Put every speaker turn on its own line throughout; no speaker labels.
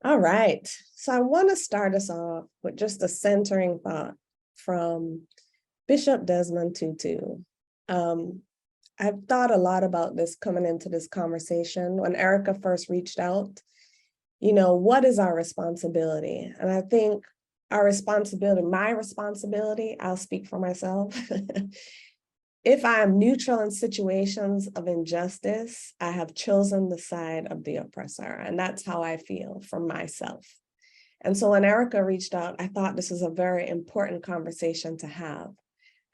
All right. So I want to start us off with just a centering thought from Bishop Desmond Tutu. I've thought a lot about this coming into this conversation. When Erika first reached out, what is our responsibility? And I think our responsibility, my responsibility, I'll speak for myself. If I am neutral in situations of injustice, I have chosen the side of the oppressor. And that's how I feel for myself. And so when Erika reached out, I thought this is a very important conversation to have.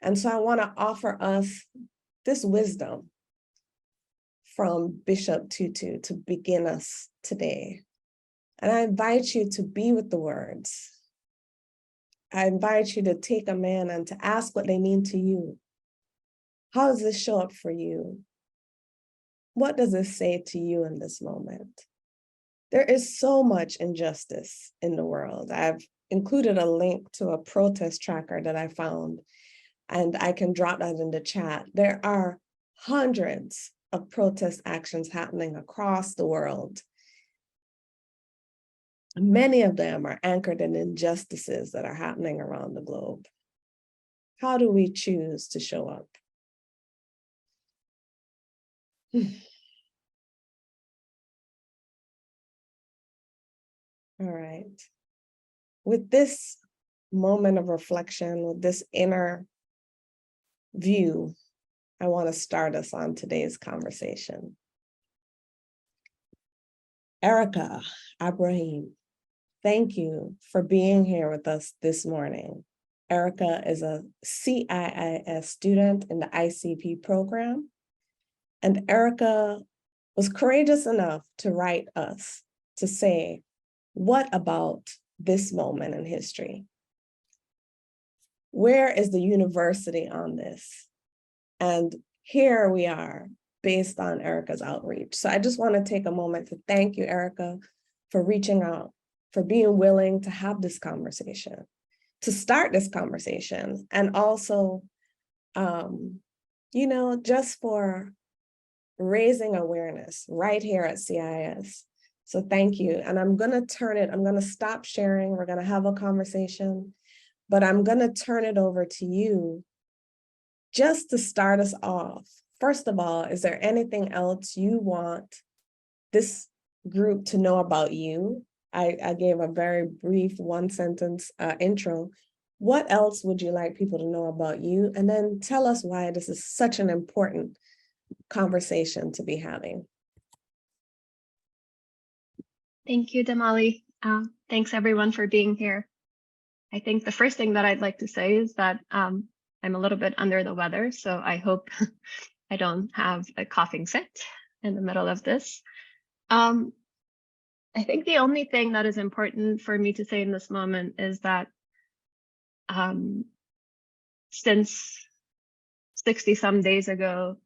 And so I want to offer us this wisdom from Bishop Tutu to begin us today. And I invite you to be with the words. I invite you to take a man and to ask what they mean to you. How does this show up for you? What does this say to you in this moment? There is so much injustice in the world. I've included a link to a protest tracker that I found, and I can drop that in the chat. There are hundreds of protest actions happening across the world. Many of them are anchored in injustices that are happening around the globe. How do we choose to show up? All right. With this moment of reflection, with this inner view, I want to start us on today's conversation. Erika Abrahamian, thank you for being here with us this morning. Erika is a CIIS student in the ICP program, and Erika was courageous enough to write us to say, what about this moment in history? Where is the university on this? And here we are based on Erika's outreach. So I just want to take a moment to thank you, Erika, for reaching out, for being willing to have this conversation, to start this conversation, and also, just for raising awareness right here at CIIS. So thank you. And I'm going to stop sharing. We're going to have a conversation, but I'm going to turn it over to you just to start us off. First of all, is there anything else you want this group to know about you? I gave a very brief one-sentence intro. What else would you like people to know about you? And then tell us why this is such an important conversation to be having.
Thank you, Damali. Thanks everyone for being here. I think the first thing that I'd like to say is that I'm a little bit under the weather, so I hope I don't have a coughing fit in the middle of this. I think the only thing that is important for me to say in this moment is that since 60-some days ago,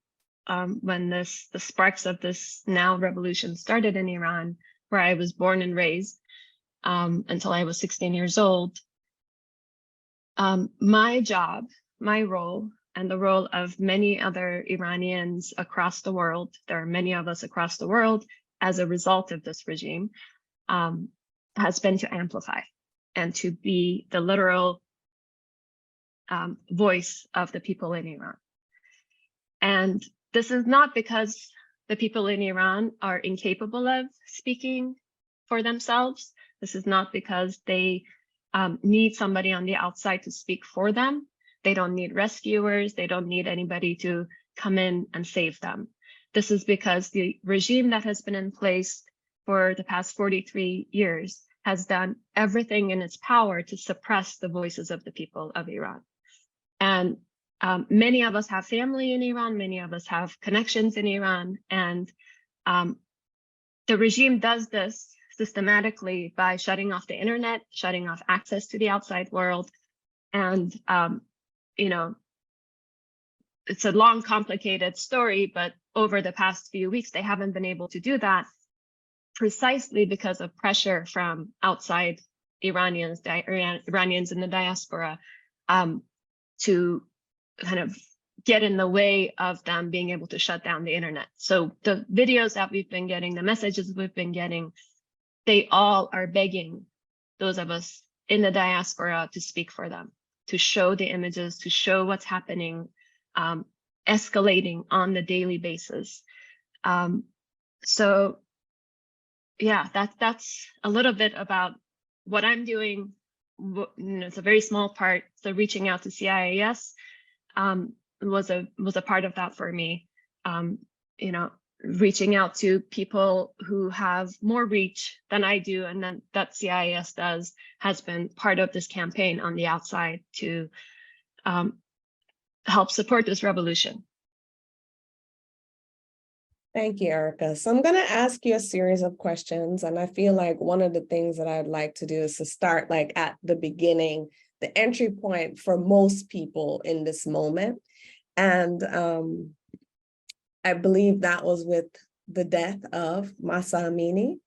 when the sparks of this now revolution started in Iran, where I was born and raised until I was 16 years old, my job, my role, and the role of many other Iranians across the world, there are many of us across the world as a result of this regime, has been to amplify and to be the literal voice of the people in Iran. And this is not because the people in Iran are incapable of speaking for themselves. This is not because they need somebody on the outside to speak for them. They don't need rescuers. They don't need anybody to come in and save them. This is because the regime that has been in place for the past 43 years has done everything in its power to suppress the voices of the people of Iran. And many of us have family in Iran, many of us have connections in Iran, and the regime does this systematically by shutting off the internet, shutting off access to the outside world. And, it's a long, complicated story, but over the past few weeks, they haven't been able to do that precisely because of pressure from outside Iranians, Iranians in the diaspora, to kind of get in the way of them being able to shut down the internet. So the videos that we've been getting, the messages we've been getting they all are begging those of us in the diaspora to speak for them, to show the images, to show what's happening, escalating on the daily basis. So yeah, that's a little bit about what I'm doing. It's a very small part. So reaching out to CIIS was a part of that for me. Reaching out to people who have more reach than I do, and then that CIIS does, has been part of this campaign on the outside to help support this revolution.
Thank you, Erika. So I'm going to ask you a series of questions, and I feel like one of the things that I'd like to do is to start like at the beginning, the entry point for most people in this moment. And I believe that was with the death of Mahsa Amini.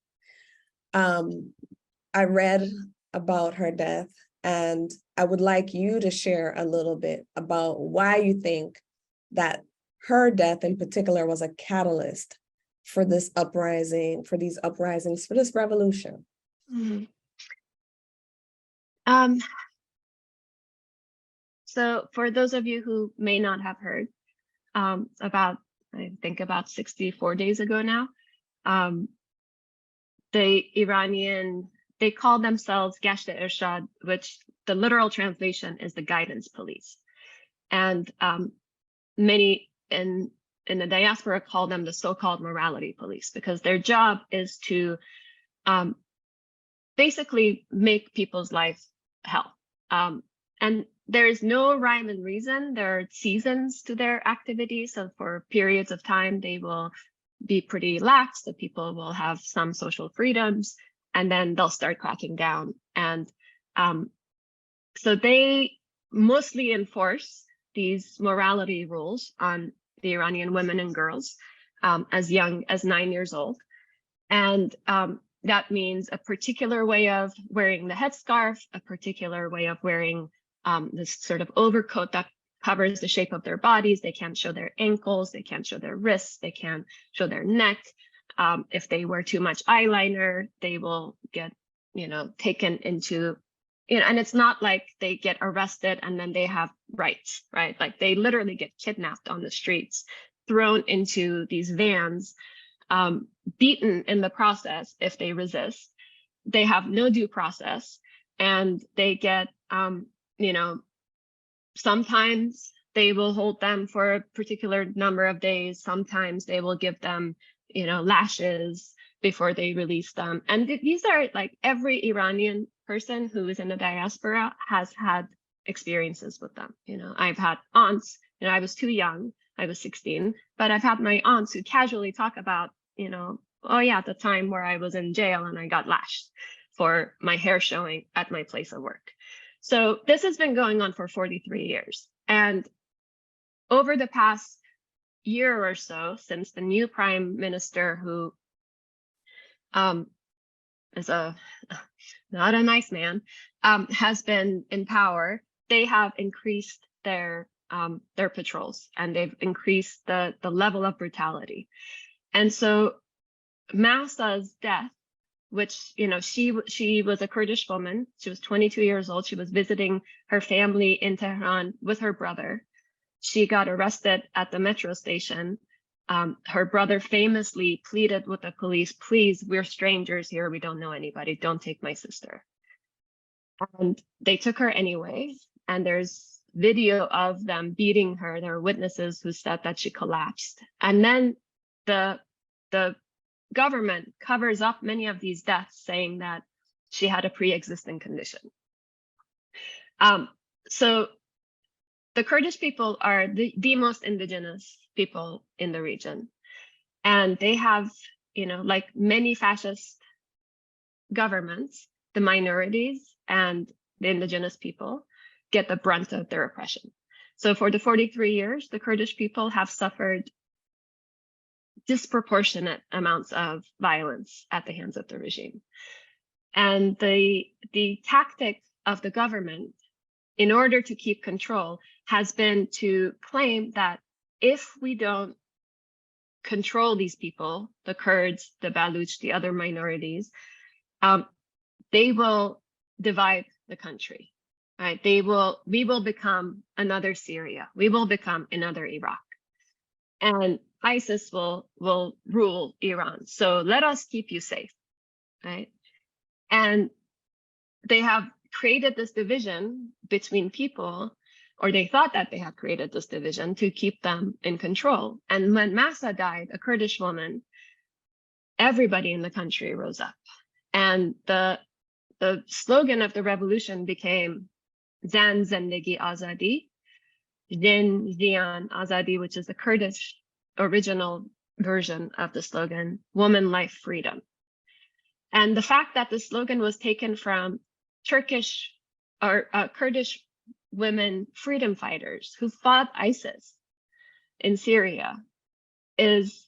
I read about her death, and I would like you to share a little bit about why you think that her death in particular was a catalyst for this uprising, for these uprisings, for this revolution.
Mm-hmm. So for those of you who may not have heard, I think about 64 days ago now, the Iranian, they call themselves Gashte Irshad, which the literal translation is the guidance police. And many in the diaspora call them the so-called morality police, because their job is to basically make people's life hell. And there is no rhyme and reason. There are seasons to their activities. So for periods of time, they will be pretty lax. The people will have some social freedoms, and then they'll start cracking down. And so they mostly enforce these morality rules on the Iranian women and girls as young as 9 years old. And that means a particular way of wearing the headscarf, a particular way of wearing this sort of overcoat that covers the shape of their bodies. They can't show their ankles, they can't show their wrists, they can't show their neck. If they wear too much eyeliner, they will get, taken into, and it's not like they get arrested and then they have rights, right? Like they literally get kidnapped on the streets, thrown into these vans, beaten in the process if they resist. They have no due process, and they get, sometimes they will hold them for a particular number of days. Sometimes they will give them, lashes before they release them. And these are like every Iranian person who is in the diaspora has had experiences with them. I've had aunts, I was too young, I was 16, but I've had my aunts who casually talk about, oh yeah, the time where I was in jail and I got lashed for my hair showing at my place of work. So this has been going on for 43 years. And over the past year or so, since the new prime minister, who is not a nice man, has been in power, they have increased their patrols, and they've increased the level of brutality. And so Mahsa's death, which, she was a Kurdish woman. She was 22 years old. She was visiting her family in Tehran with her brother. She got arrested at the metro station. Her brother famously pleaded with the police, please, we're strangers here. We don't know anybody. Don't take my sister. And they took her anyway. And there's video of them beating her. There are witnesses who said that she collapsed. And then the government covers up many of these deaths, saying that she had a pre-existing condition. So the Kurdish people are the most indigenous people in the region. And they have, like many fascist governments, the minorities and the indigenous people get the brunt of their oppression. So for the 43 years, the Kurdish people have suffered disproportionate amounts of violence at the hands of the regime. And the tactic of the government, in order to keep control, has been to claim that if we don't control these people, the Kurds, the Baluch, the other minorities, they will divide the country, right? We will become another Syria. We will become another Iraq. And ISIS will rule Iran. So let us keep you safe, right? And they have created this division between people, or they thought that they had created this division to keep them in control. And when Mahsa died, a Kurdish woman, everybody in the country rose up. And the slogan of the revolution became Zan Zendegi Azadi, Jin Zian Azadi, which is the Kurdish original version of the slogan, woman, life, freedom. And the fact that the slogan was taken from Turkish or Kurdish women freedom fighters who fought ISIS in Syria is,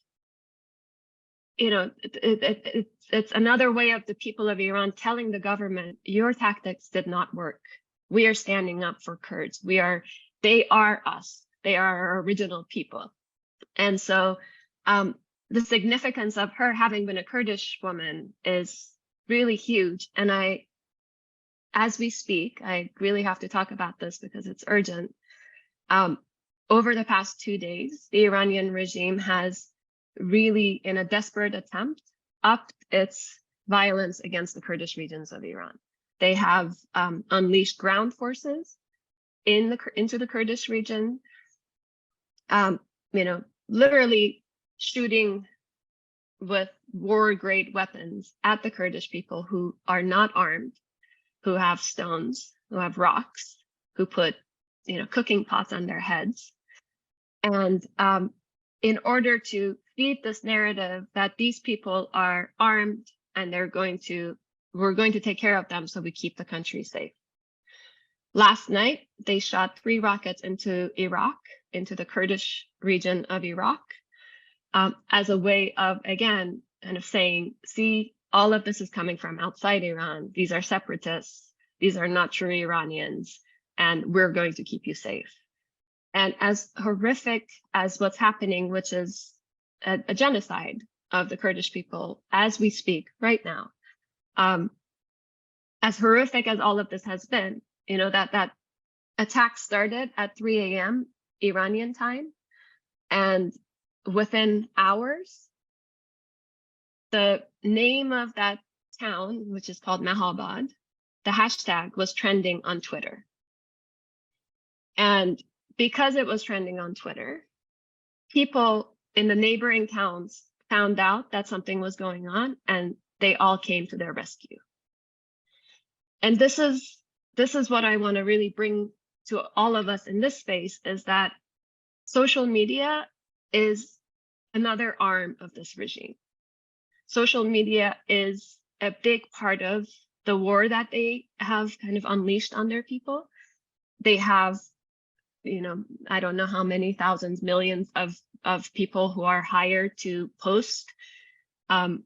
it's another way of the people of Iran telling the government, your tactics did not work. We are standing up for Kurds. They are us. They are our original people. And so the significance of her having been a Kurdish woman is really huge. And as we speak, I really have to talk about this because it's urgent. Over the past 2 days, the Iranian regime has really, in a desperate attempt, upped its violence against the Kurdish regions of Iran. They have unleashed ground forces into the Kurdish region, literally shooting with war-grade weapons at the Kurdish people who are not armed, who have stones, who have rocks, who put, cooking pots on their heads. And in order to feed this narrative that these people are armed and we're going to take care of them so we keep the country safe. Last night, they shot 3 rockets into Iraq, into the Kurdish region of Iraq, as a way of, again, kind of saying, see, all of this is coming from outside Iran. These are separatists. These are not true Iranians, and we're going to keep you safe. And as horrific as what's happening, which is a genocide of the Kurdish people as we speak right now, as horrific as all of this has been, that attack started at 3 a.m. Iranian time, and within hours, the name of that town, which is called Mahabad, the hashtag was trending on Twitter. And because it was trending on Twitter, people in the neighboring towns found out that something was going on, and they all came to their rescue. And this is what I want to really bring to all of us in this space, is that social media is another arm of this regime. Social media is a big part of the war that they have kind of unleashed on their people. They have, I don't know how many thousands, millions of people who are hired to post on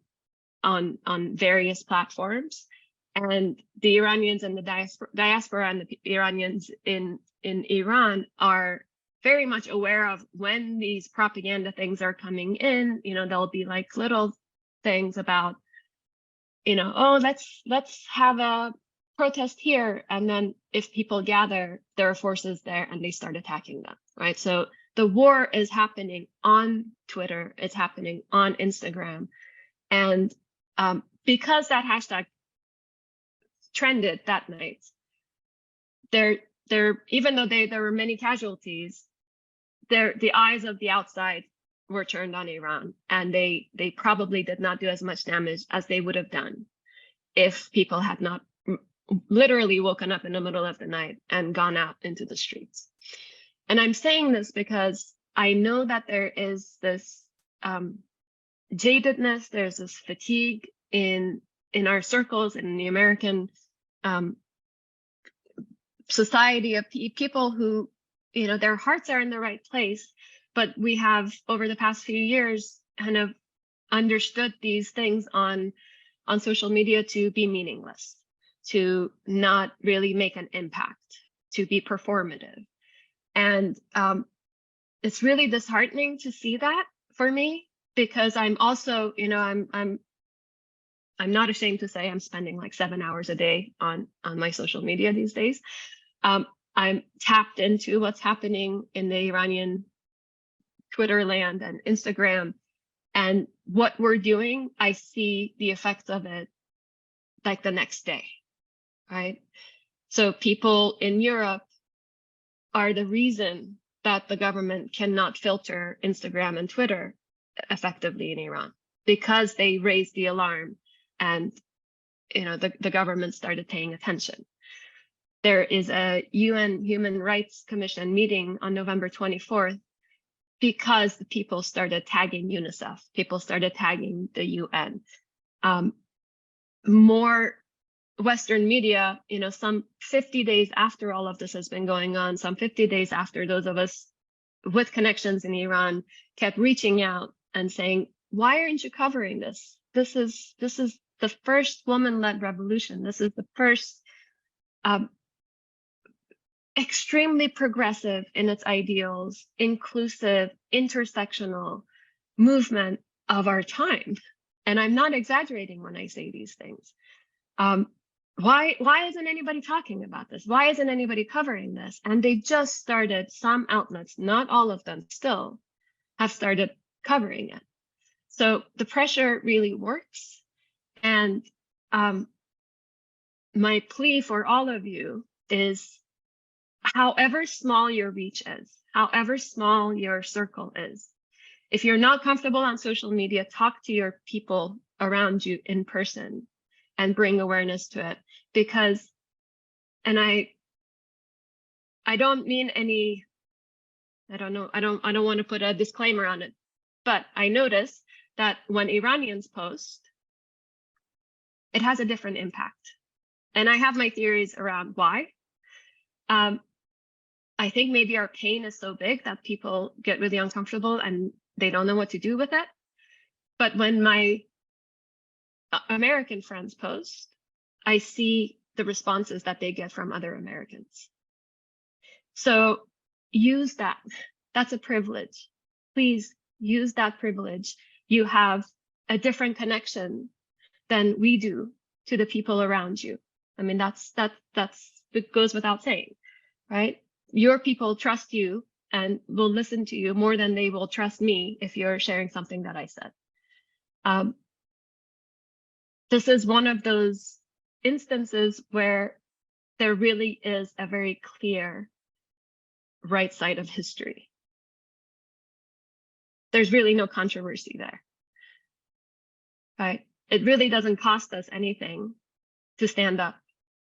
various platforms. And the Iranians and the diaspora and the Iranians in Iran are very much aware of when these propaganda things are coming in. There'll be like little things about, oh, let's have a protest here. And then if people gather, there are forces there and they start attacking them, right? So the war is happening on Twitter, it's happening on Instagram. And because that hashtag trended that night, even though there were many casualties, the eyes of the outside were turned on Iran, and they probably did not do as much damage as they would have done if people had not literally woken up in the middle of the night and gone out into the streets. And I'm saying this because I know that there is this jadedness, there's this fatigue in our circles, in the American society of people who, their hearts are in the right place, but we have over the past few years kind of understood these things on social media to be meaningless, to not really make an impact, to be performative. And it's really disheartening to see that for me, because I'm also, I'm I'm not ashamed to say I'm spending like 7 hours a day on my social media these days. I'm tapped into what's happening in the Iranian Twitter land and Instagram, and what we're doing, I see the effects of it like the next day, right? So people in Europe are the reason that the government cannot filter Instagram and Twitter effectively in Iran, because they raised the alarm and the government started paying attention. There is a UN Human Rights Commission meeting on November 24th because the people started tagging UNICEF, people started tagging the UN. More Western media, some 50 days after all of this has been going on, some 50 days after those of us with connections in Iran kept reaching out and saying, why aren't you covering this? This is the first woman-led revolution. This is the first extremely progressive in its ideals, inclusive, intersectional movement of our time. And I'm not exaggerating when I say these things. Why isn't anybody talking about this? Why isn't anybody covering this? And they just started, some outlets, not all of them still, have started covering it. So the pressure really works. And my plea for all of you is, however small your reach is, however small your circle is, if you're not comfortable on social media, talk to your people around you in person and bring awareness to it. Because, and I don't mean any, I don't want to put a disclaimer on it, but I notice that when Iranians post, it has a different impact. And I have my theories around why. I think maybe our pain is so big that people get really uncomfortable and they don't know what to do with it. But when my American friends post, I see the responses that they get from other Americans. So use that. That's a privilege. Please use that privilege. You have a different connection than we do to the people around you. I mean, it goes without saying, right? Your people trust you and will listen to you more than they will trust me if you're sharing something that I said. This is one of those instances where there really is a very clear right side of history. There's really no controversy there, right? It really doesn't cost us anything to stand up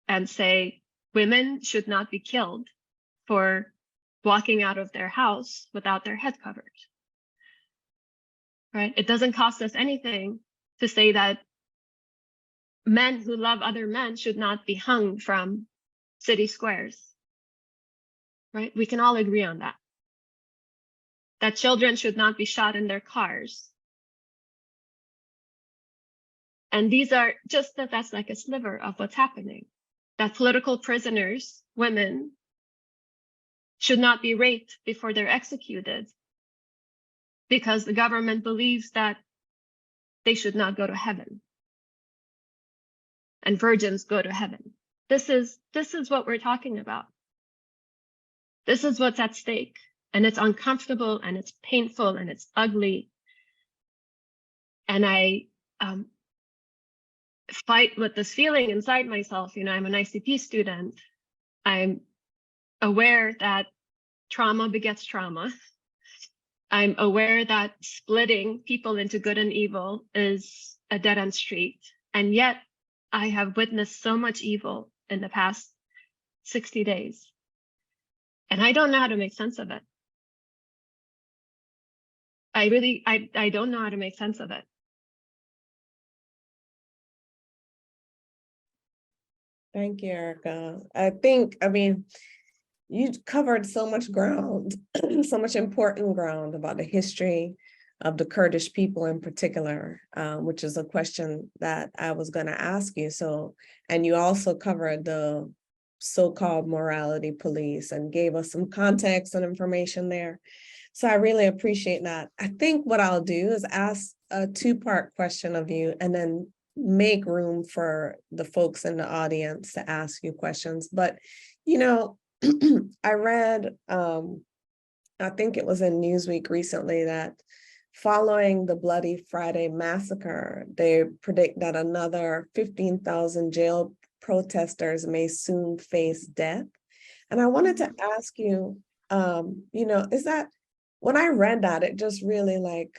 and say women should not be killed for walking out of their house without their head covered, right? It doesn't cost us anything to say that men who love other men should not be hung from city squares, right? We can all agree on that. That children should not be shot in their cars. And these are just that's like a sliver of what's happening. That political prisoners, women, should not be raped before they're executed because the government believes that they should not go to heaven and virgins go to heaven. This is what we're talking about. This is what's at stake, and it's uncomfortable and it's painful and it's ugly. And I fight with this feeling inside myself. I'm an ICP student. I'm aware that trauma begets trauma. I'm aware that splitting people into good and evil is a dead-end street. And yet I have witnessed so much evil in the past 60 days. And I don't know how to make sense of it. I don't know how to make sense of it.
Thank you, Erika. I mean, you covered so much ground, so much important ground about the history of the Kurdish people in particular, which is a question that I was going to ask you. So, and you also covered the so-called morality police and gave us some context and information there. So I really appreciate that. I think what I'll do is ask a two-part question of you and then make room for the folks in the audience to ask you questions. But, you know, I read, I think it was in Newsweek recently, that following the Bloody Friday massacre, they predict that another 15,000 jail protesters may soon face death. And I wanted to ask you, you know, is that, when I read that, it just really like,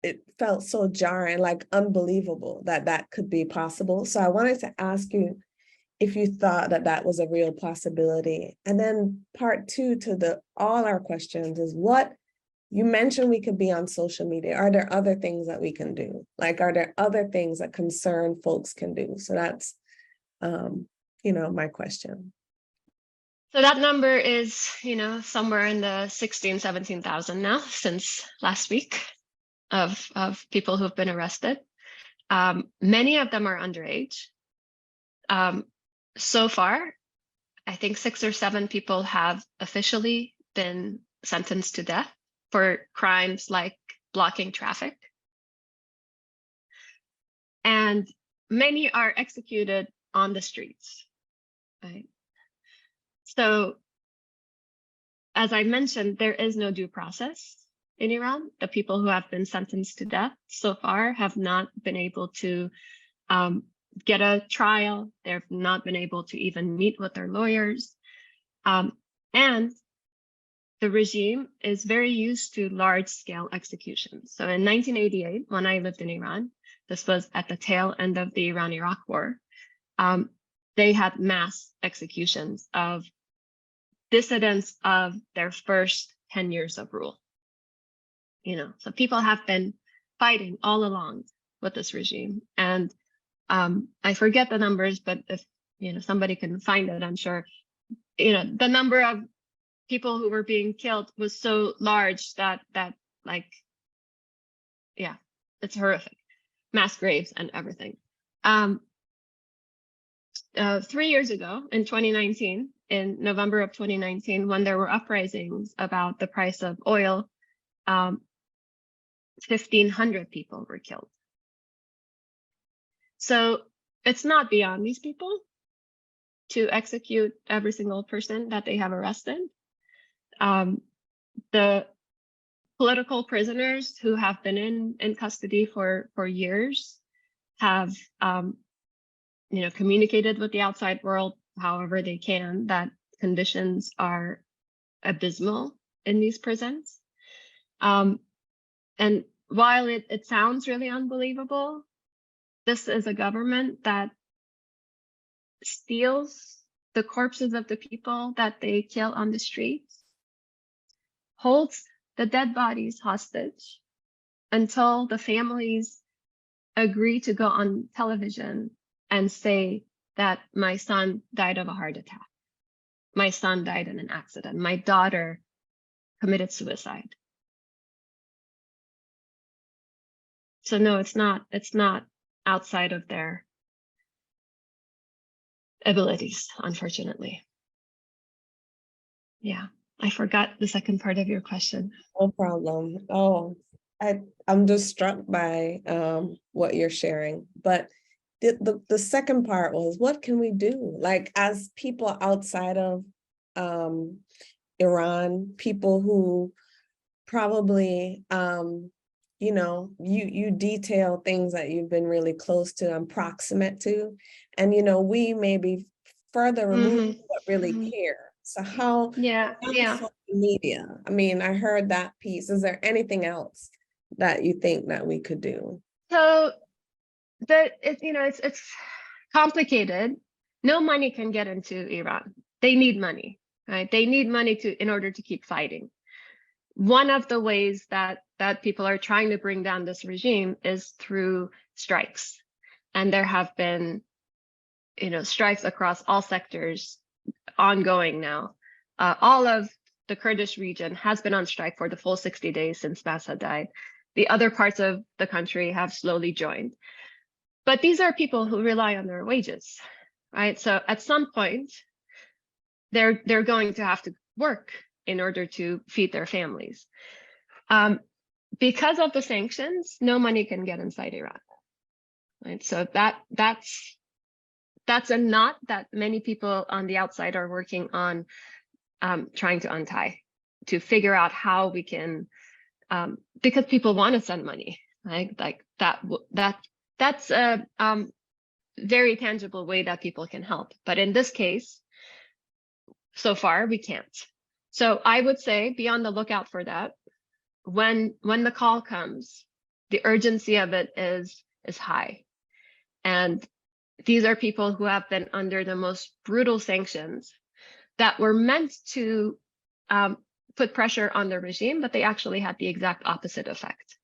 it felt so jarring, like unbelievable that that could be possible. So I wanted to ask you if you thought that that was a real possibility. And then part two to all our questions is, what you mentioned we could be on social media. Are there other things that we can do? Like, are there other things that concerned folks can do? So that's, you know, my question.
So that number is, you know, somewhere in the 16, 17,000 now since last week of people who've been arrested. Many of them are underage. So far, I think 6 or 7 people have officially been sentenced to death for crimes like blocking traffic. And many are executed on the streets, right? So, as I mentioned, there is no due process in Iran. The people who have been sentenced to death so far have not been able to get a trial. They've not been able to even meet with their lawyers. And the regime is very used to large-scale executions. So in 1988, when I lived in Iran, this was at the tail end of the Iran-Iraq War, they had mass executions of dissidents of their first 10 years of rule. You know, so people have been fighting all along with this regime. And I forget the numbers, but if, you know, somebody can find it, I'm sure, you know, the number of people who were being killed was so large that like, yeah, it's horrific. Mass graves and everything. 3 years ago, in 2019, in November of 2019, when there were uprisings about the price of oil, 1,500 people were killed. So it's not beyond these people to execute every single person that they have arrested. The political prisoners who have been in custody for years have you know, communicated with the outside world however they can that conditions are abysmal in these prisons. And while it sounds really unbelievable, this is a government that steals the corpses of the people that they kill on the streets, holds the dead bodies hostage until the families agree to go on television and say that my son died of a heart attack, my son died in an accident, my daughter committed suicide. So no, it's not outside of their abilities, unfortunately. Yeah, I forgot the second part of your question.
No problem. Oh, I'm just struck by what you're sharing. But the second part was, what can we do? Like, as people outside of Iran, people who probably, you know, you detail things that you've been really close to and proximate to, and, you know, we may be further removed, but really care. So how,
Yeah.
social media, I mean, I heard that piece. Is there anything else that you think that we could do?
So it's complicated. No money can get into Iran. They need money, right? They need money in order to keep fighting. One of the ways that people are trying to bring down this regime is through strikes. And there have been, you know, strikes across all sectors ongoing now. All of the Kurdish region has been on strike for the full 60 days since Mahsa died. The other parts of the country have slowly joined. But these are people who rely on their wages, right? So at some point, they're going to have to work in order to feed their families. Because of the sanctions, no money can get inside Iran. right? So that's a knot that many people on the outside are working on, trying to untie, to figure out how we can, because people want to send money, right? Like that's a very tangible way that people can help. But in this case, so far we can't. So I would say be on the lookout for that. When the call comes, the urgency of it is high. And these are people who have been under the most brutal sanctions that were meant to put pressure on the regime, but they actually had the exact opposite effect,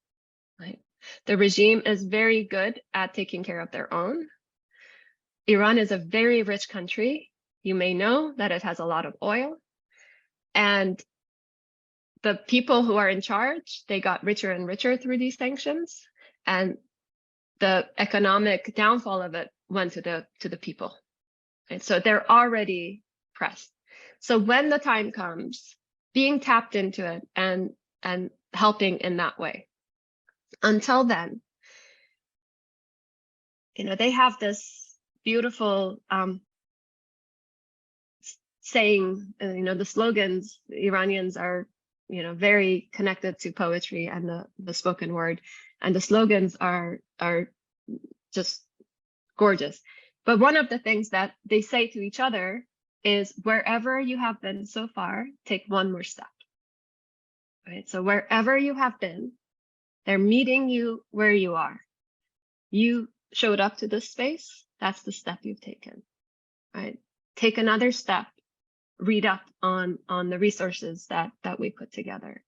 right? The regime is very good at taking care of their own. Iran is a very rich country. You may know that it has a lot of oil. And the people who are in charge, they got richer and richer through these sanctions. And the economic downfall of it went to the people. And so they're already pressed. So when the time comes, being tapped into it and helping in that way. Until then, they have this beautiful saying, the slogans. The Iranians are, very connected to poetry and the spoken word, and the slogans are just gorgeous. But one of the things that they say to each other is, wherever you have been so far, take one more step. Right? So wherever you have been, they're meeting you where you are. You showed up to this space, that's the step you've taken. Right? Take another step, read up on the resources that we put together.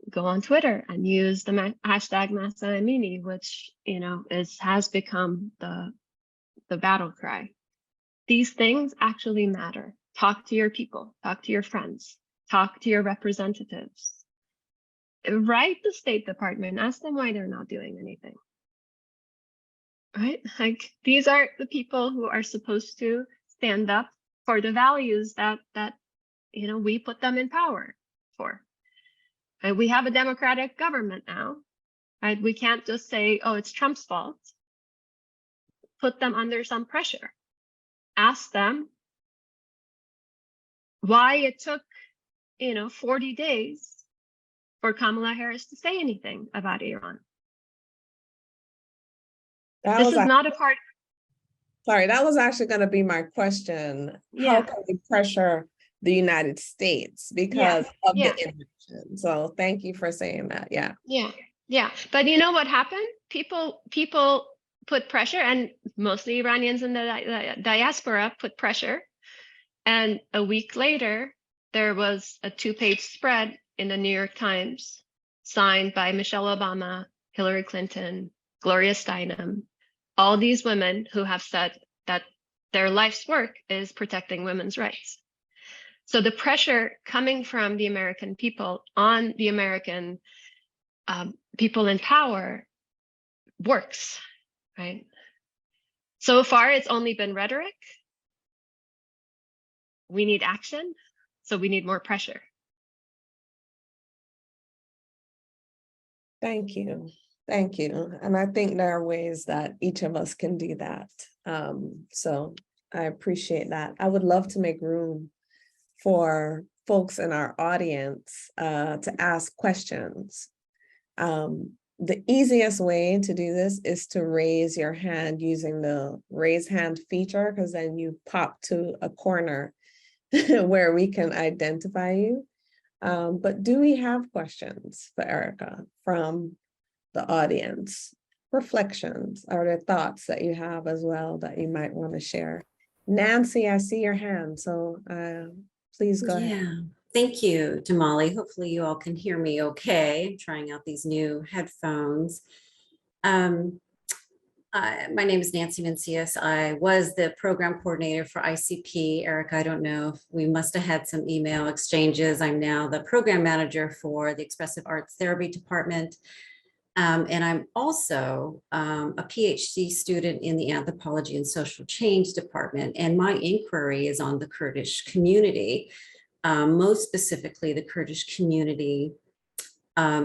Go on Twitter and use the hashtag Mahsa Amini, which has become the battle cry. These things actually matter. Talk to your people, talk to your friends, talk to your representatives. Write the State Department, ask them why they're not doing anything. Right? Like, these are the people who are supposed to stand up for the values that we put them in power for. And we have a democratic government now, right? We can't just say, oh, it's Trump's fault. Put them under some pressure. Ask them why it took, 40 days for Kamala Harris to say anything about Iran. This is not a part.
Sorry, that was actually going to be my question.
Yeah.
How can we pressure the United States because of the inaction? So thank you for saying that. Yeah.
Yeah. But you know what happened? People put pressure, and mostly Iranians in the diaspora put pressure. And a week later, there was a 2-page spread in the New York Times signed by Michelle Obama, Hillary Clinton, Gloria Steinem, all these women who have said that their life's work is protecting women's rights. So the pressure coming from the American people on the American people in power works, right? So far, it's only been rhetoric. We need action, so we need more pressure.
Thank you. Thank you. And I think there are ways that each of us can do that. So I appreciate that. I would love to make room for folks in our audience to ask questions. The easiest way to do this is to raise your hand using the raise hand feature, because then you pop to a corner where we can identify you. But do we have questions for Erika from the audience? Reflections or the thoughts that you have as well that you might want to share? Nancy, I see your hand, so please go ahead.
Yeah, thank you, Damali. Hopefully you all can hear me okay. I'm trying out these new headphones. My name is Nancy Mencius. I was the program coordinator for ICP. Erika, I don't know if we must have had some email exchanges. I'm now the program manager for the Expressive Arts Therapy Department. And I'm also a PhD student in the Anthropology and Social Change Department. And my inquiry is on the Kurdish community, most specifically the Kurdish community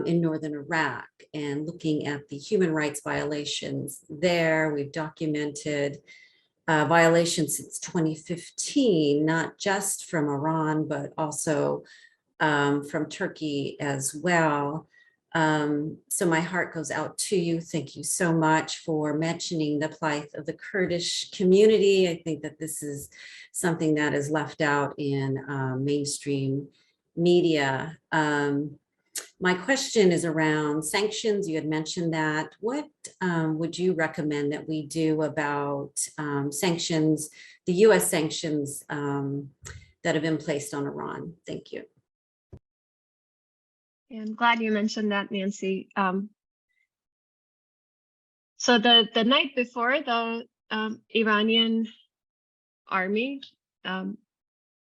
in northern Iraq and looking at the human rights violations there. We've documented violations since 2015, not just from Iran, but also from Turkey as well. So my heart goes out to you. Thank you so much for mentioning the plight of the Kurdish community. I think that this is something that is left out in mainstream media. My question is around sanctions. You had mentioned that. What would you recommend that we do about sanctions, the US sanctions that have been placed on Iran? Thank you.
I'm glad you mentioned that, Nancy. So the night before, the Iranian army kind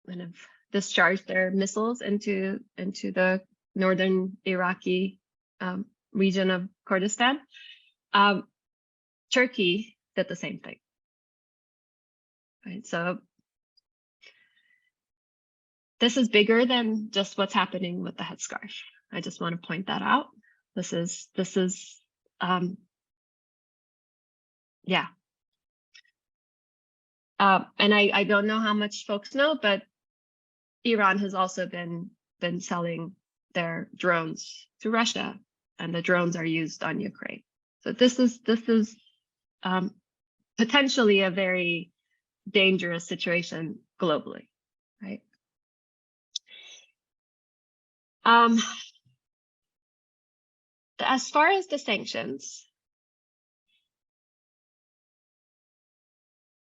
of discharged their missiles into the northern Iraqi region of Kurdistan. Turkey did the same thing. Right, so this is bigger than just what's happening with the headscarf. I just want to point that out. This is yeah. And I don't know how much folks know, but Iran has also been selling their drones to Russia, and the drones are used on Ukraine. So this is potentially a very dangerous situation globally, right? As far as the sanctions,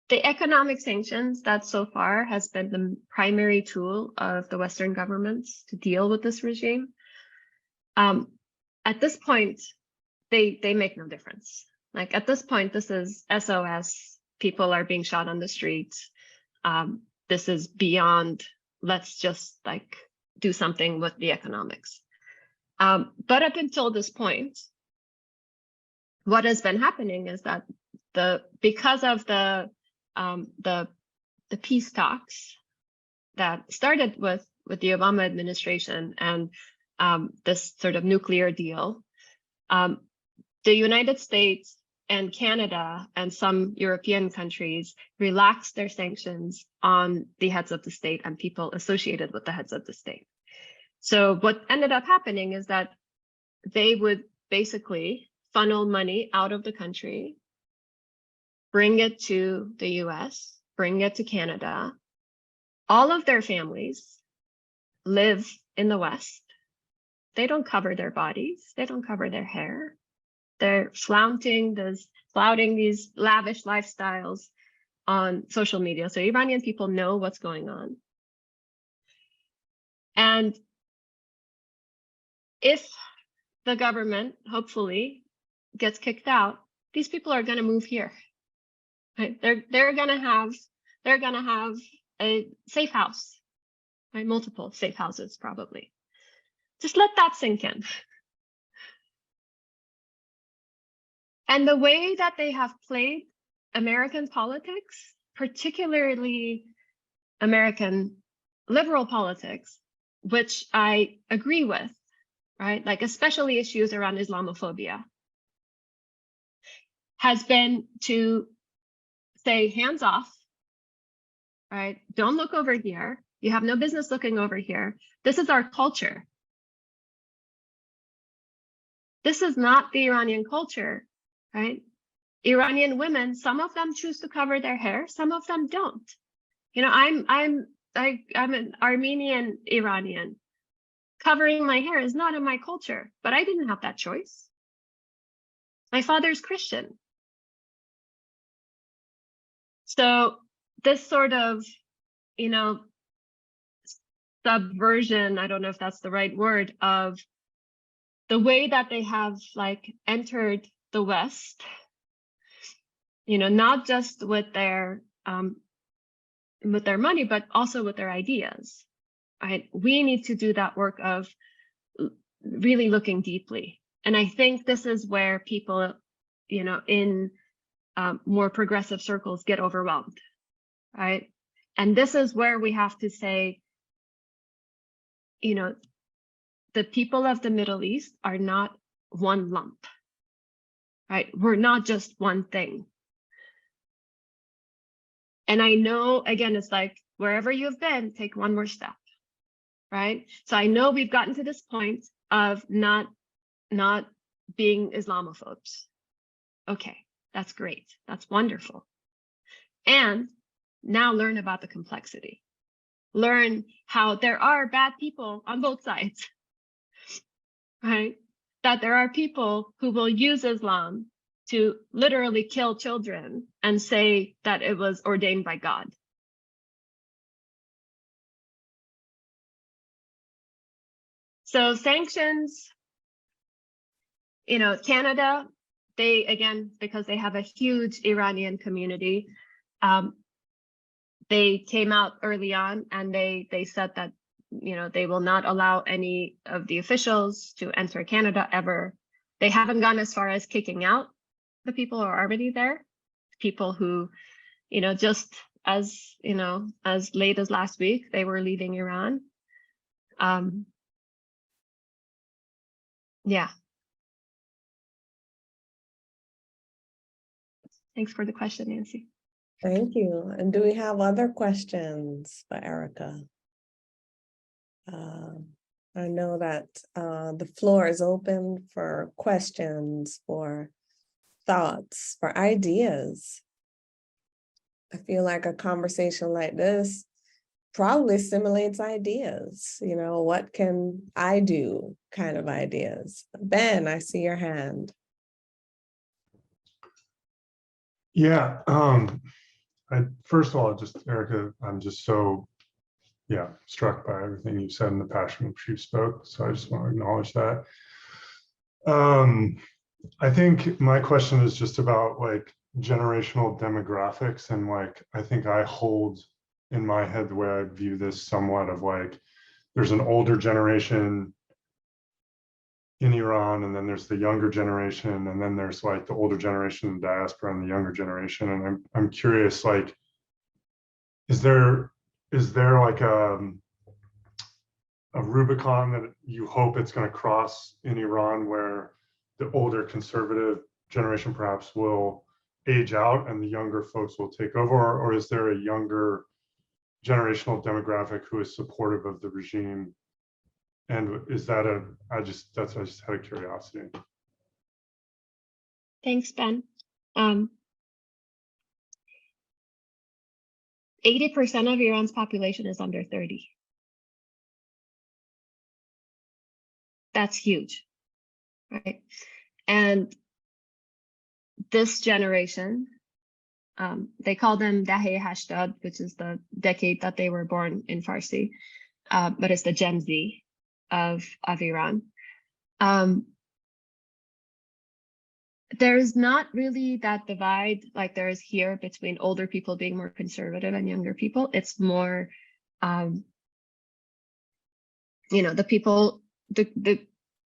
the economic sanctions that so far has been the primary tool of the Western governments to deal with this regime. At this point, they make no difference. Like at this point, this is SOS. People are being shot on the street. This is beyond, let's just like do something with the economics. But up until this point, what has been happening is that because of the peace talks that started with the Obama administration and this sort of nuclear deal, the United States and Canada and some European countries relaxed their sanctions on the heads of the state and people associated with the heads of the state. So what ended up happening is that they would basically funnel money out of the country, bring it to the US, bring it to Canada. All of their families live in the West. They don't cover their bodies. They don't cover their hair. They're flaunting these lavish lifestyles on social media. So Iranian people know what's going on. And if the government, hopefully, gets kicked out, these people are going to move here. Right? They're going to have a safe house, right? Multiple safe houses, probably. Just let that sink in. And the way that they have played American politics, particularly American liberal politics, which I agree with, right? Like especially issues around Islamophobia, has been to say hands off, right? Don't look over here. You have no business looking over here. This is our culture. This is not the Iranian culture, right? Iranian women, some of them choose to cover their hair, some of them don't. You know, I'm an Armenian Iranian. Covering my hair is not in my culture, but I didn't have that choice. My father's Christian. So this sort of, you know, subversion, I don't know if that's the right word, of the way that they have like entered the West, you know, not just with their money, but also with their ideas, right? We need to do that work of really looking deeply. And I think this is where people, you know, in more progressive circles get overwhelmed, right? And this is where we have to say, you know, the people of the Middle East are not one lump, right? We're not just one thing. And I know, again, it's like wherever you've been, take one more step, right? So I know we've gotten to this point of not being Islamophobes. Okay, that's great. That's wonderful. And now learn about the complexity. Learn how there are bad people on both sides, right? That there are people who will use Islam to literally kill children and say that it was ordained by God. So sanctions, you know, Canada, they, again, because they have a huge Iranian community, they came out early on and they said that, you know, they will not allow any of the officials to enter Canada ever. They haven't gone as far as kicking out the people who are already there, people who, you know, just as, you know, as late as last week, they were leaving Iran. Yeah. Thanks for the question, Nancy.
Thank you. And do we have other questions for Erika? I know that the floor is open for questions, for thoughts, for ideas. I feel like a conversation like this probably simulates ideas. You know, what can I do kind of ideas. Ben, I see your hand.
Yeah, first of all, just Erika, I'm just so, struck by everything you said and the passion which you spoke. So I just want to acknowledge that. I think my question is just about like generational demographics, and like, I think I hold in my head the way I view this somewhat of like, there's an older generation in Iran, and then there's the younger generation, and then there's like the older generation in diaspora and the younger generation. And I'm curious, like, is there like a Rubicon that you hope it's going to cross in Iran, where the older conservative generation perhaps will age out and the younger folks will take over, or is there a younger generational demographic who is supportive of the regime? And is that I just had a curiosity.
Thanks, Ben. 80% of Iran's population is under 30. That's huge, right? And this generation, they call them Dahe Hashtad, which is the decade that they were born in Farsi, but it's the Gen Z of Iran. There's not really that divide like there is here between older people being more conservative and younger people. It's more, you know, the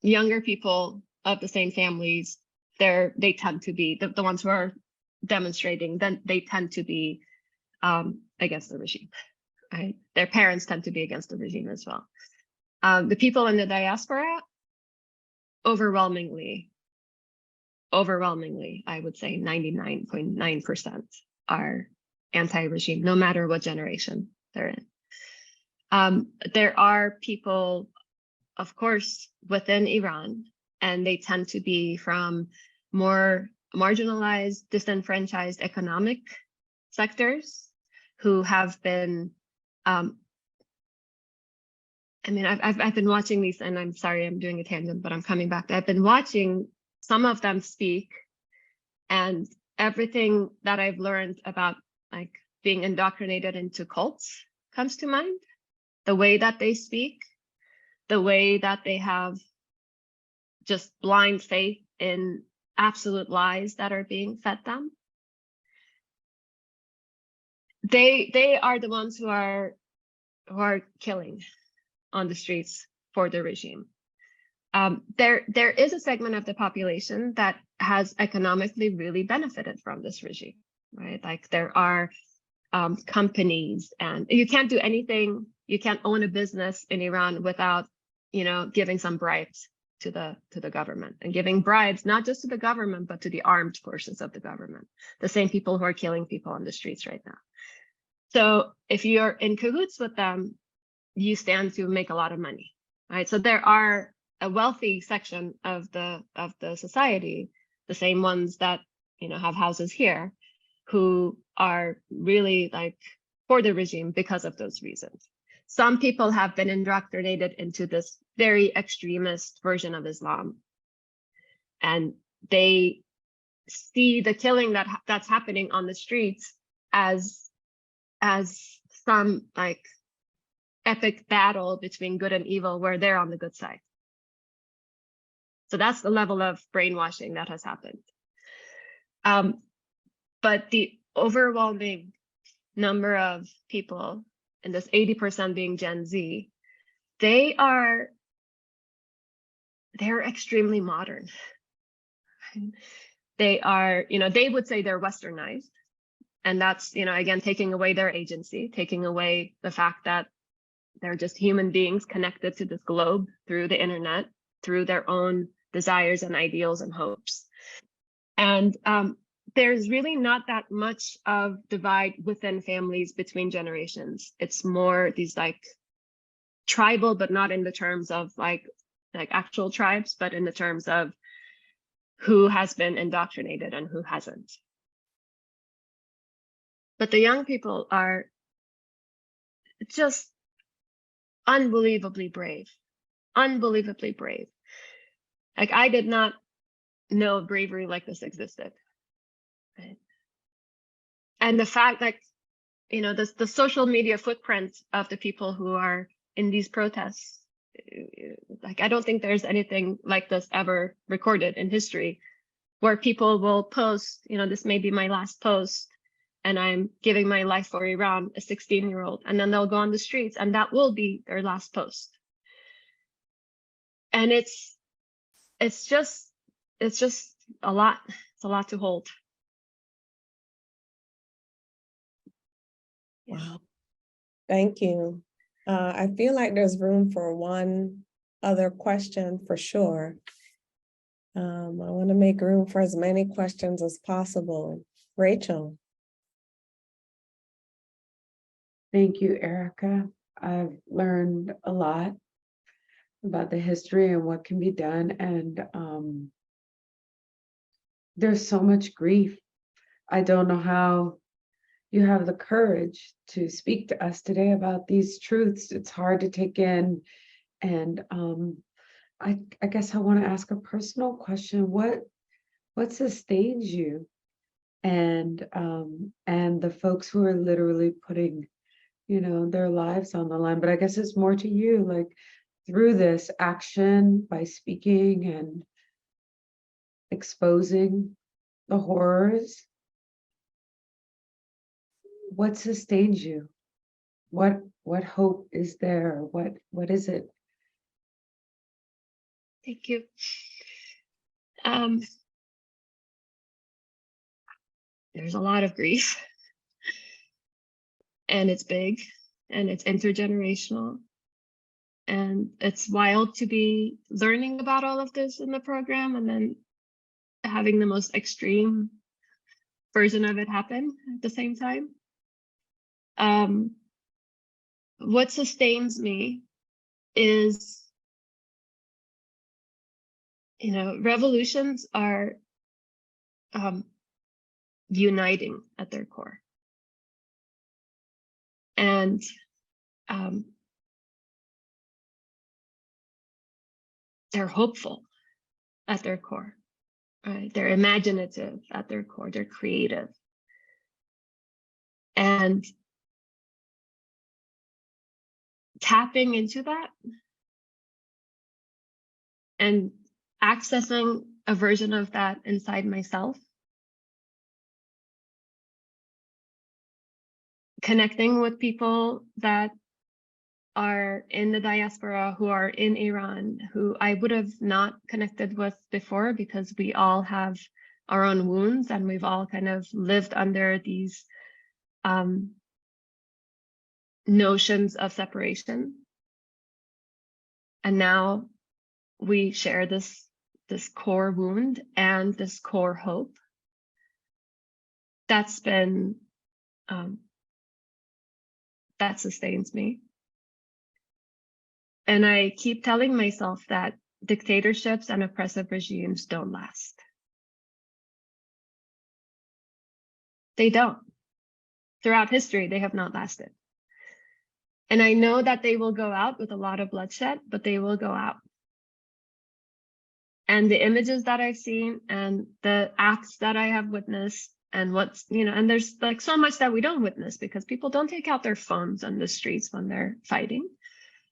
younger people of the same families, they tend to be the ones who are demonstrating. Then they tend to be against the regime, right? Their parents tend to be against the regime as well. The people in the diaspora, overwhelmingly, I would say 99.9% are anti-regime, no matter what generation they're in. There are people, of course, within Iran, and they tend to be from more marginalized, disenfranchised economic sectors who have been, I mean, I've been watching these, and I'm sorry, I'm doing a tangent, but I'm coming back. I've been watching some of them speak, and everything that I've learned about like being indoctrinated into cults comes to mind. The way that they speak, the way that they have just blind faith in absolute lies that are being fed them. They are the ones who are killing on the streets for the regime. There is a segment of the population that has economically really benefited from this regime, right? Like there are companies, and you can't do anything, you can't own a business in Iran without giving some bribes to the government, and giving bribes not just to the government, but to the armed forces of the government, the same people who are killing people on the streets right now. So if you're in cahoots with them, you stand to make a lot of money, right? So there are a wealthy section of the society, the same ones that have houses here, who are really like for the regime because of those reasons. Some people have been indoctrinated into this very extremist version of Islam, and they see the killing that's happening on the streets as some like epic battle between good and evil, where they're on the good side. So that's the level of brainwashing that has happened. But the overwhelming number of people, and this 80% being Gen Z, they're extremely modern. They are, they would say they're westernized. And that's, again, taking away their agency, taking away the fact that they're just human beings connected to this globe through the internet, through their own desires and ideals and hopes. And there's really not that much of divide within families between generations. It's more these like tribal, but not in the terms of like actual tribes, but in the terms of who has been indoctrinated and who hasn't. But the young people are just unbelievably brave, unbelievably brave. Like, I did not know bravery like this existed. Right? And the fact that, the social media footprint of the people who are in these protests, like, I don't think there's anything like this ever recorded in history, where people will post, this may be my last post, and I'm giving my life for Iran, a 16-year-old, and then they'll go on the streets, and that will be their last post. And it's just a lot. It's a lot to hold.
Wow. Thank you. I feel like there's room for one other question for sure. I want to make room for as many questions as possible. Rachel.
Thank you, Erika. I've learned a lot about the history and what can be done. And there's so much grief. I don't know how you have the courage to speak to us today about these truths. It's hard to take in. And I guess I want to ask a personal question. What sustains you and the folks who are literally putting their lives on the line? But I guess it's more to you, like, through this action, by speaking and exposing the horrors, what sustains you? What hope is there? What is it?
Thank you. There's a lot of grief, and it's big, and it's intergenerational, and it's wild to be learning about all of this in the program, and then having the most extreme version of it happen at the same time. What sustains me is, revolutions are uniting at their core. And they're hopeful at their core, right? They're imaginative at their core, they're creative. And tapping into that and accessing a version of that inside myself, connecting with people that are in the diaspora, who are in Iran, who I would have not connected with before, because we all have our own wounds and we've all kind of lived under these notions of separation. And now we share this core wound and this core hope. That's been, that sustains me. And I keep telling myself that dictatorships and oppressive regimes don't last. They don't. Throughout history, they have not lasted. And I know that they will go out with a lot of bloodshed, but they will go out. And the images that I've seen and the acts that I have witnessed and what's, and there's like so much that we don't witness because people don't take out their phones on the streets when they're fighting.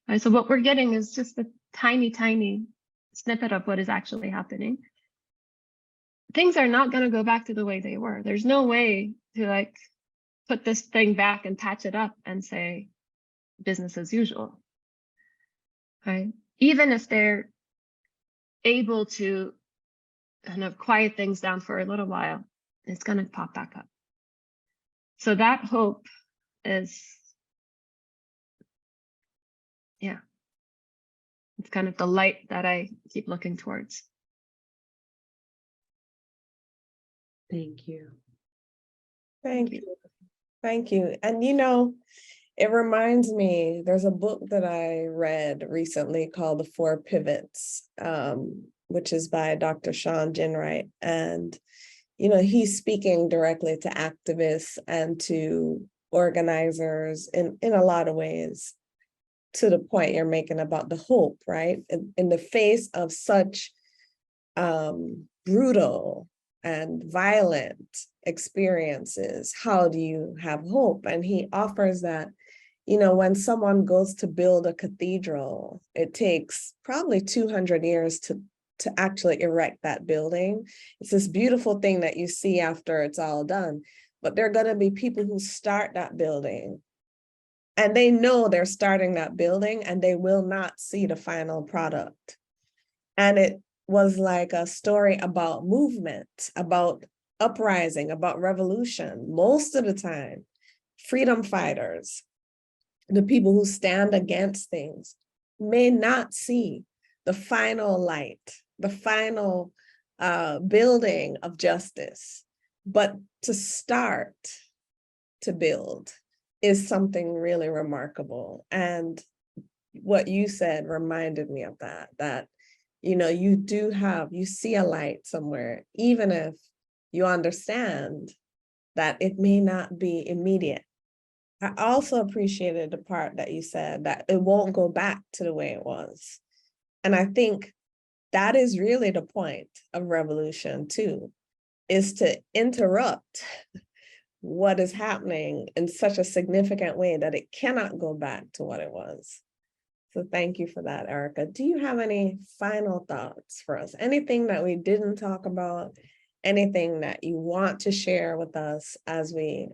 Right? So what we're getting is just a tiny, tiny snippet of what is actually happening. Things are not going to go back to the way they were. There's no way to like put this thing back and patch it up and say business as usual. Right? Even if they're able to kind of quiet things down for a little while, it's going to pop back up. So that hope is, yeah, it's kind of the light that I keep looking towards.
Thank you.
Thank you. Thank you. And it reminds me, there's a book that I read recently called The Four Pivots, which is by Dr. Sean Ginwright. And, he's speaking directly to activists and to organizers in a lot of ways, to the point you're making about the hope, right? In the face of such brutal and violent experiences, how do you have hope? And he offers that, when someone goes to build a cathedral, it takes probably 200 years to actually erect that building. It's this beautiful thing that you see after it's all done, but there are going to be people who start that building and they know they're starting that building and they will not see the final product. And it was like a story about movement, about uprising, about revolution. Most of the time, freedom fighters, the people who stand against things, may not see the final light, the final building of justice. But to start to build is something really remarkable. And what you said reminded me of that you see a light somewhere, even if you understand that it may not be immediate. I also appreciated the part that you said that it won't go back to the way it was. And I think that is really the point of revolution too, is to interrupt what is happening in such a significant way that it cannot go back to what it was. So thank you for that, Erika. Do you have any final thoughts for us? Anything that we didn't talk about? Anything that you want to share with us as we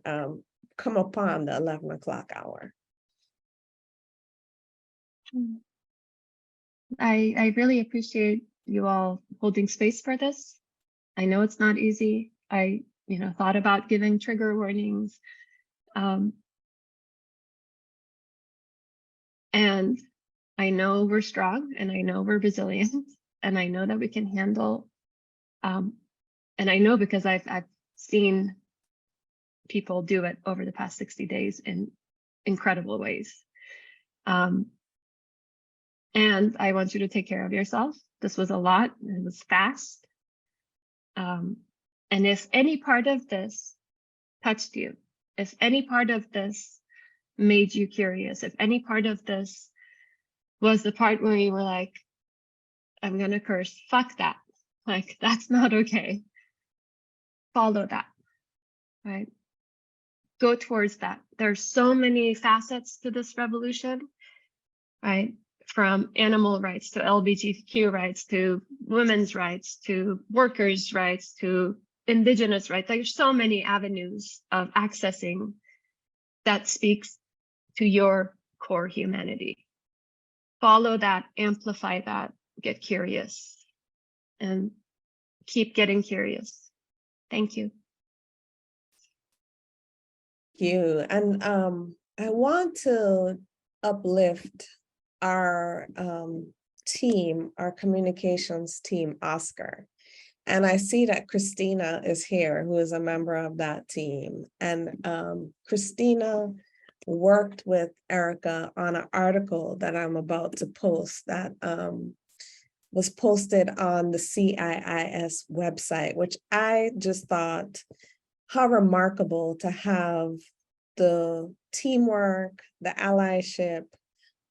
come upon the 11 o'clock hour?
I really appreciate you all holding space for this. I know it's not easy. I thought about giving trigger warnings. And I know we're strong and I know we're resilient and I know that we can handle, and I know because I've seen people do it over the past 60 days in incredible ways. And I want you to take care of yourself. This was a lot, it was fast. And if any part of this touched you, if any part of this made you curious, if any part of this was the part where you were like, I'm gonna curse, fuck that. Like, that's not okay. Follow that, right? Go towards that. There's so many facets to this revolution, right? From animal rights to LGBTQ rights to women's rights to workers' rights to indigenous rights. There's so many avenues of accessing that speaks to your core humanity. Follow that, amplify that, get curious, and keep getting curious. Thank you.
Thank you. And I want to uplift our team, our communications team, Oscar. And I see that Christina is here, who is a member of that team. And Christina worked with Erika on an article that I'm about to post that was posted on the CIIS website, which I just thought how remarkable to have the teamwork, the allyship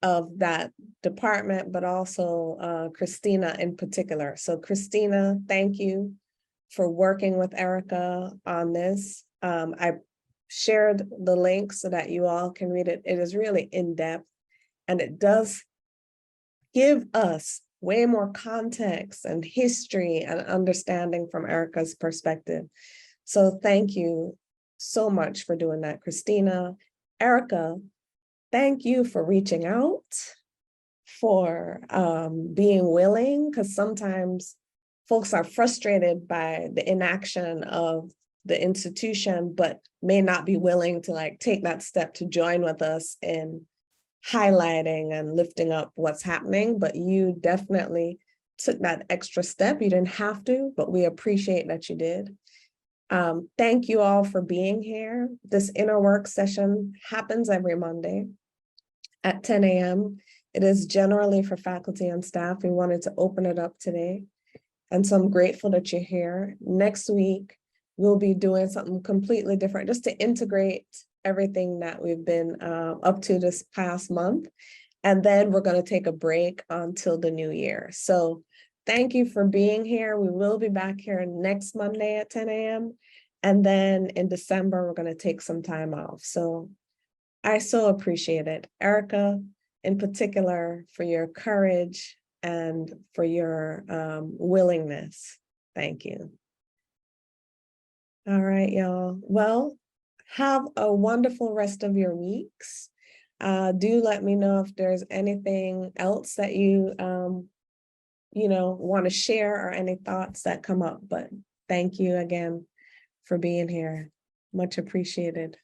of that department, but also Christina in particular. So Christina, thank you for working with Erika on this. I shared the link so that you all can read it. It is really in-depth, and it does give us way more context and history and understanding from Erika's perspective. So thank you so much for doing that, Christina. Erika, thank you for reaching out, for being willing, because sometimes folks are frustrated by the inaction of the institution, but may not be willing to like take that step to join with us in highlighting and lifting up what's happening. But you definitely took that extra step. You didn't have to, but we appreciate that you did. Thank you all for being here. This inner work session happens every Monday at 10 a.m. It is generally for faculty and staff. We wanted to open it up today. And so I'm grateful that you're here. Next week, we'll be doing something completely different just to integrate everything that we've been up to this past month. And then we're going to take a break until the new year. So thank you for being here. We will be back here next Monday at 10 a.m. And then in December, we're going to take some time off. So I so appreciate it. Erika, in particular, for your courage and for your willingness. Thank you. All right, y'all. Well, have a wonderful rest of your weeks. Do let me know if there's anything else that you want to share or any thoughts that come up. But thank you again for being here. Much appreciated.